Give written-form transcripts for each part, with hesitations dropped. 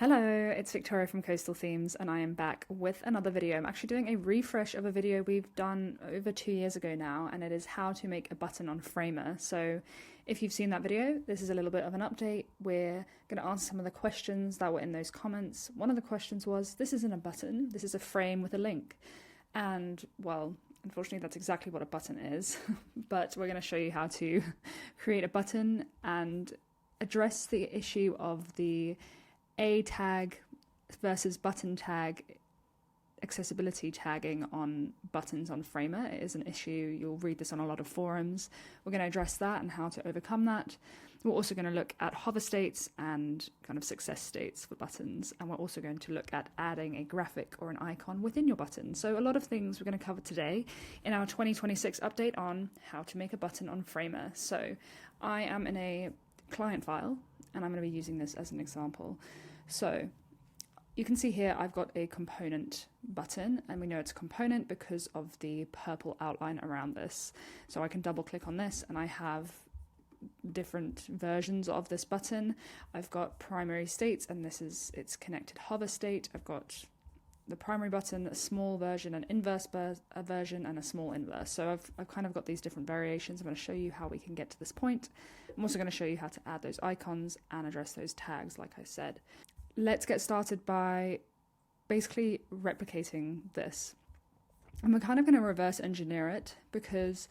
Hello, it's Victoria from Coastal Themes, and I am back with another video. I'm actually doing a refresh of a video we've done over 2 years ago now, and it is how to make a button on Framer. So if you've seen that video, this is a little bit of an update. We're going to answer some of the questions that were in those comments. One of the questions was, this isn't a button, this is a frame with a link. And, well, unfortunately that's exactly what a button is, but we're going to show you how to create a button and address the issue of the A tag versus button tag accessibility tagging on buttons on Framer. It is an issue. You'll read this on a lot of forums. We're going to address that and how to overcome that. We're also going to look at hover states and kind of success states for buttons, and we're also going to look at adding a graphic or an icon within your button. So a lot of things we're going to cover today in our 2026 update on how to make a button on Framer. So I am in a client file, and I'm going to be using this as an example. So you can see here I've got a component button, and we know it's a component because of the purple outline around this. So I can double click on this and I have different versions of this button. I've got primary states, and this is its connected hover state. I've got the primary button, a small version, an inverse version, and a small inverse. So I've kind of got these different variations. I'm going to show you how we can get to this point. I'm also going to show you how to add those icons and address those tags, like I said. Let's get started by basically replicating this. And we're kind of going to reverse engineer it because,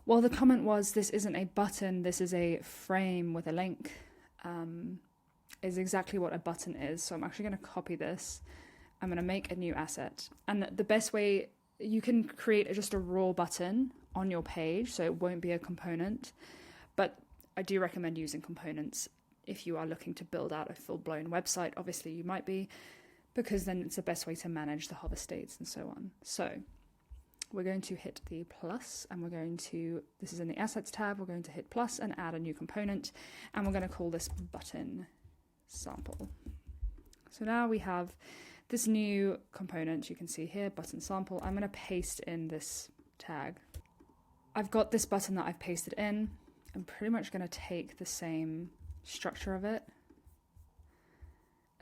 while the comment was this isn't a button, this is a frame with a link, is exactly what a button is. So I'm actually going to copy this. I'm going to make a new asset. And the best way, you can create just a raw button on your page, so it won't be a component. But I do recommend using components if you are looking to build out a full-blown website. Obviously you might be, because then it's the best way to manage the hover states and so on. So we're going to hit the plus, and we're going to, this is in the assets tab, we're going to hit plus and add a new component, and we're going to call this button sample. So now we have this new component. You can see here, button sample. I'm going to paste in this tag. I've got this button that I've pasted in. I'm pretty much going to take the same structure of it.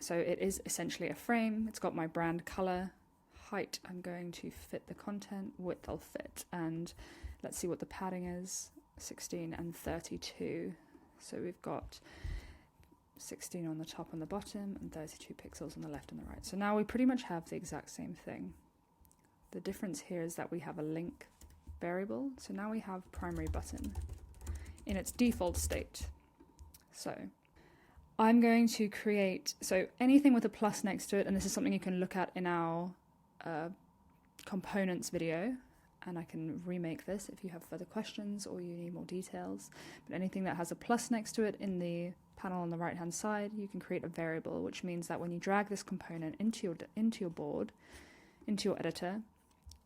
So it is essentially a frame. It's got my brand color. Height, I'm going to fit the content. Width, I'll fit. And let's see what the padding is. 16 and 32. So we've got 16 on the top and the bottom, and 32 pixels on the left and the right. So now we pretty much have the exact same thing. The difference here is that we have a link variable. So now we have primary button in its default state. So I'm going to create, so anything with a plus next to it, and this is something you can look at in our components video, and I can remake this if you have further questions or you need more details. But anything that has a plus next to it in the panel on the right hand side, you can create a variable, which means that when you drag this component into your board, into your editor,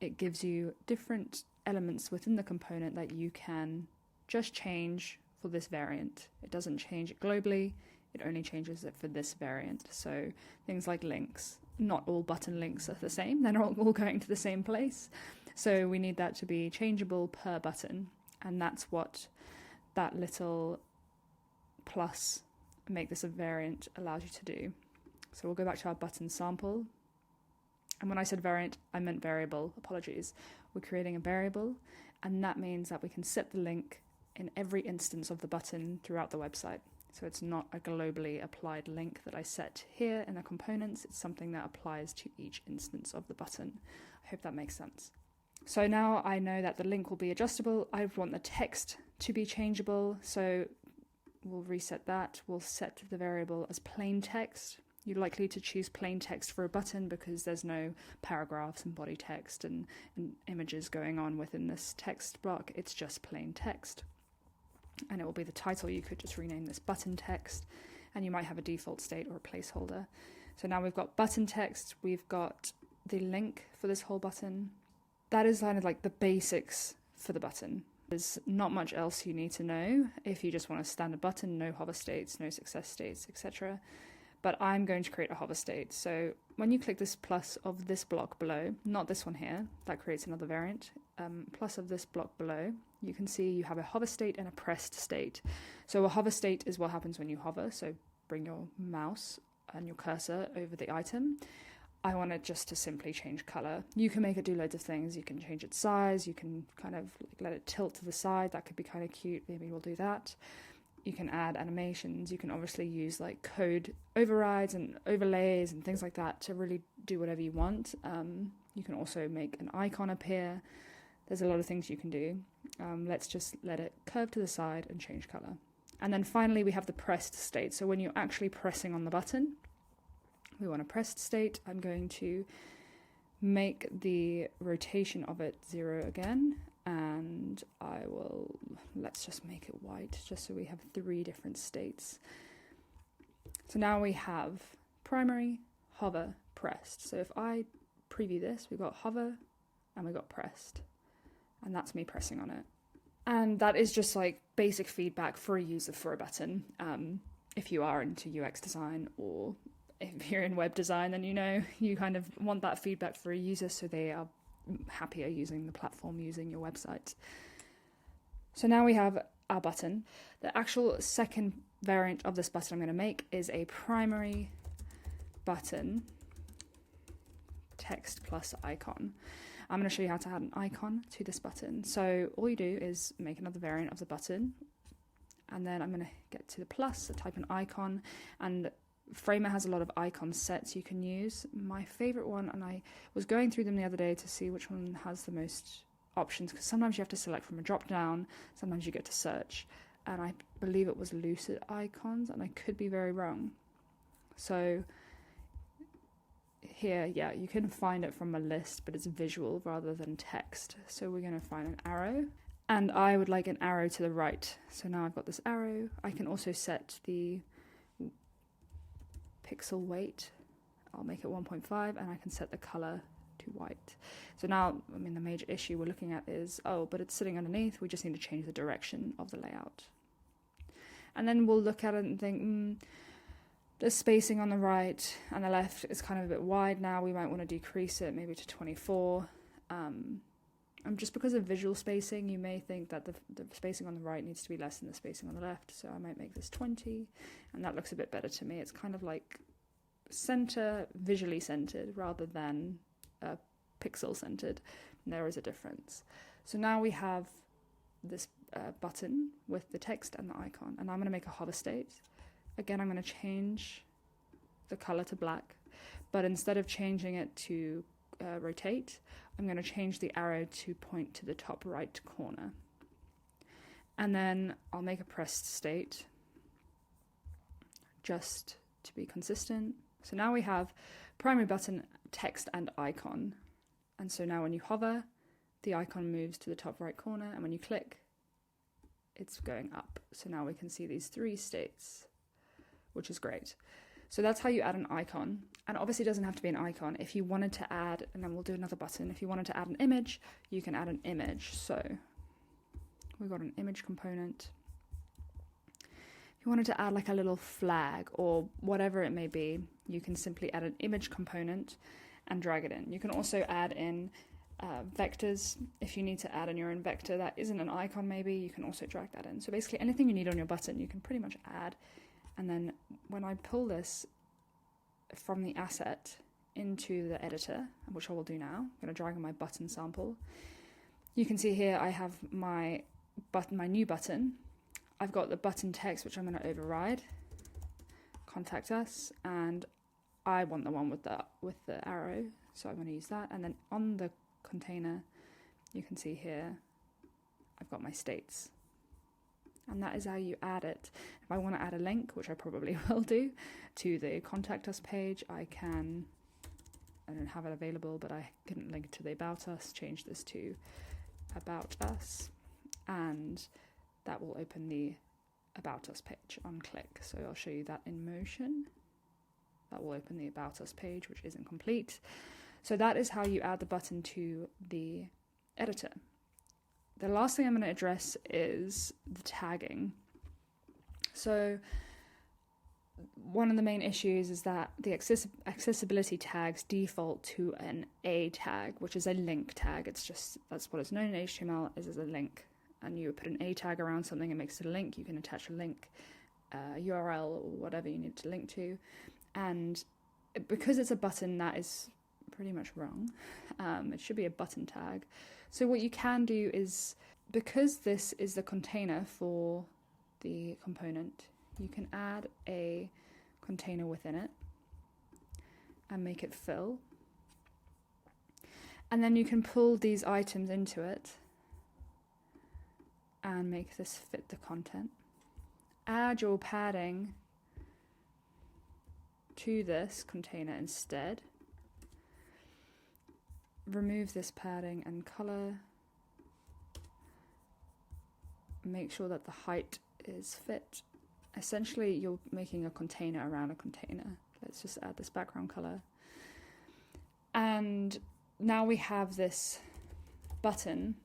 it gives you different elements within the component that you can just change for this variant. It doesn't change it globally, it only changes it for this variant. So things like links, not all button links are the same, they're not all going to the same place. So we need that to be changeable per button, and that's what that little plus, make this a variant, allows you to do. So we'll go back to our button sample. And when I said variant, I meant variable, apologies. We're creating a variable, and that means that we can set the link in every instance of the button throughout the website. So it's not a globally applied link that I set here in the components, it's something that applies to each instance of the button. I hope that makes sense. So now I know that the link will be adjustable. I want the text to be changeable, so we'll reset that. We'll set the variable as plain text. You're likely to choose plain text for a button because there's no paragraphs and body text and images going on within this text block. It's just plain text. And it will be the title. You could just rename this button text, and you might have a default state or a placeholder. So now we've got button text, we've got the link for this whole button. That is kind of like the basics for the button. There's not much else you need to know if you just want a standard button, no hover states, no success states, etc. But I'm going to create a hover state. So when you click this plus of this block below, not this one here, that creates another variant, plus of this block below, you can see you have a hover state and a pressed state. So a hover state is what happens when you hover, so bring your mouse and your cursor over the item. I want it just to simply change color. You can make it do loads of things. You can change its size. You can kind of let it tilt to the side. That could be kind of cute. Maybe we'll do that. You can add animations. You can obviously use like code overrides and overlays and things like that to really do whatever you want. You can also make an icon appear. There's a lot of things you can do. Let's just let it curve to the side and change color. And then finally we have the pressed state. So when you're actually pressing on the button, we want a pressed state. I'm going to make the rotation of it 0 again, and let's just make it white, just so we have 3 different states. So now we have primary, hover, pressed. So if I preview this, we've got hover and we got pressed, and that's me pressing on it. And that is just like basic feedback for a user for a button. If you are into UX design, or if you're in web design, then you kind of want that feedback for a user so they are happier using the platform, using your website. So now we have our button. The actual second variant of this button I'm going to make is a primary button text plus icon. I'm going to show you how to add an icon to this button. So all you do is make another variant of the button, and then I'm going to get to the plus, type an icon, and Framer has a lot of icon sets you can use. My favorite one, and I was going through them the other day to see which one has the most options, because sometimes you have to select from a drop down, sometimes you get to search, and I believe it was Lucid Icons, and I could be very wrong. So here, yeah, you can find it from a list, but it's visual rather than text. So we're going to find an arrow, and I would like an arrow to the right. So now I've got this arrow. I can also set the pixel weight. I'll make it 1.5, and I can set the color to white. So now, I mean, the major issue we're looking at is, but it's sitting underneath. We just need to change the direction of the layout. And then we'll look at it and think, the spacing on the right and the left is kind of a bit wide now. We might want to decrease it maybe to 24. And just because of visual spacing, you may think that the spacing on the right needs to be less than the spacing on the left. So I might make this 20, and that looks a bit better to me. It's kind of like visually centered rather than pixel centered. And there is a difference. So now we have this button with the text and the icon, and I'm going to make a hover state. Again, I'm going to change the color to black, but instead of changing it to rotate, I'm going to change the arrow to point to the top right corner. And then I'll make a pressed state just to be consistent. So now we have primary button, text, and icon. And so now when you hover, the icon moves to the top right corner, and when you click, it's going up. So now we can see these 3 states, which is great. So that's how you add an icon. And obviously it doesn't have to be an icon. If you wanted to add, and then we'll do another button, if you wanted to add an image, you can add an image. So we've got an image component. If you wanted to add like a little flag or whatever it may be, you can simply add an image component and drag it in. You can also add in vectors. If you need to add in your own vector that isn't an icon maybe, you can also drag that in. So basically anything you need on your button, you can pretty much add. And then when I pull this from the asset into the editor, which I will do now, I'm going to drag in my button sample. You can see here I have my new button. I've got the button text, which I'm going to override, contact us, and I want the one with the arrow, so I'm going to use that. And then on the container, you can see here I've got my states. And that is how you add it. If I want to add a link, which I probably will do, to the contact us page, I don't have it available, but I can link to the about us, change this to about us, and that will open the about us page on click. So I'll show you that in motion. That will open the about us page, which isn't complete. So that is how you add the button to the editor. The last thing I'm going to address is the tagging. So one of the main issues is that the accessibility tags default to an A tag, which is a link tag. That's what it's known in HTML as a link. And you put an A tag around something, it makes it a link. You can attach a link, URL, or whatever you need to link to. And because it's a button, that is pretty much wrong. It should be a button tag. So what you can do is, because this is the container for the component, you can add a container within it and make it fill. And then you can pull these items into it and make this fit the content. Add your padding to this container instead. Remove this padding and color. Make sure that the height is fit. Essentially, you're making a container around a container. Let's just add this background color. And now we have this button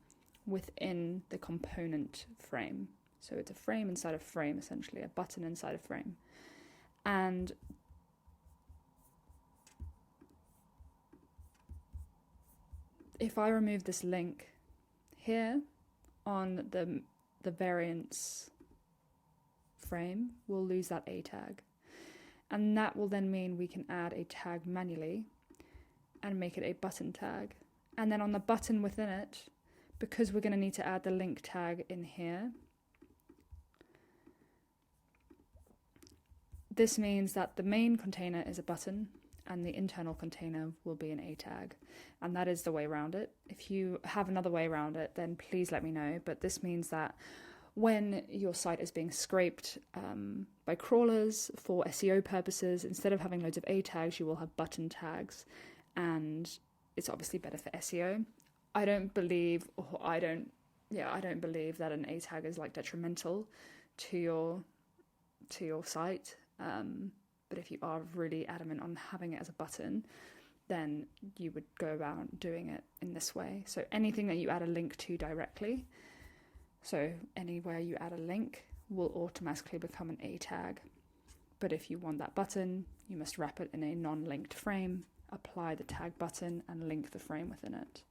within the component frame. So it's a frame inside a frame, essentially, a button inside a frame. And if I remove this link here on the variants frame, we'll lose that A tag. And that will then mean we can add a tag manually and make it a button tag. And then on the button within it, because we're going to need to add the link tag in here, this means that the main container is a button and the internal container will be an A tag. And that is the way around it. If you have another way around it, then please let me know. But this means that when your site is being scraped by crawlers for SEO purposes, instead of having loads of A tags, you will have button tags. And it's obviously better for SEO. I don't believe that an A tag is like detrimental to your site. But if you are really adamant on having it as a button, then you would go about doing it in this way. So anything that you add a link to directly, so anywhere you add a link will automatically become an A tag. But if you want that button, you must wrap it in a non-linked frame, apply the tag button and link the frame within it.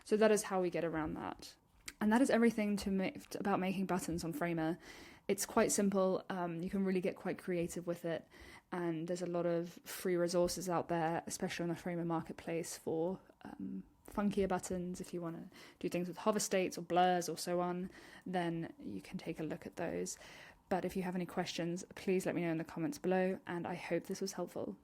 So that is how we get around that. And that is everything about making buttons on Framer. It's quite simple. You can really get quite creative with it. And there's a lot of free resources out there, especially on the Framer marketplace, for funkier buttons. If you want to do things with hover states or blurs or so on, then you can take a look at those. But if you have any questions, please let me know in the comments below, and I hope this was helpful.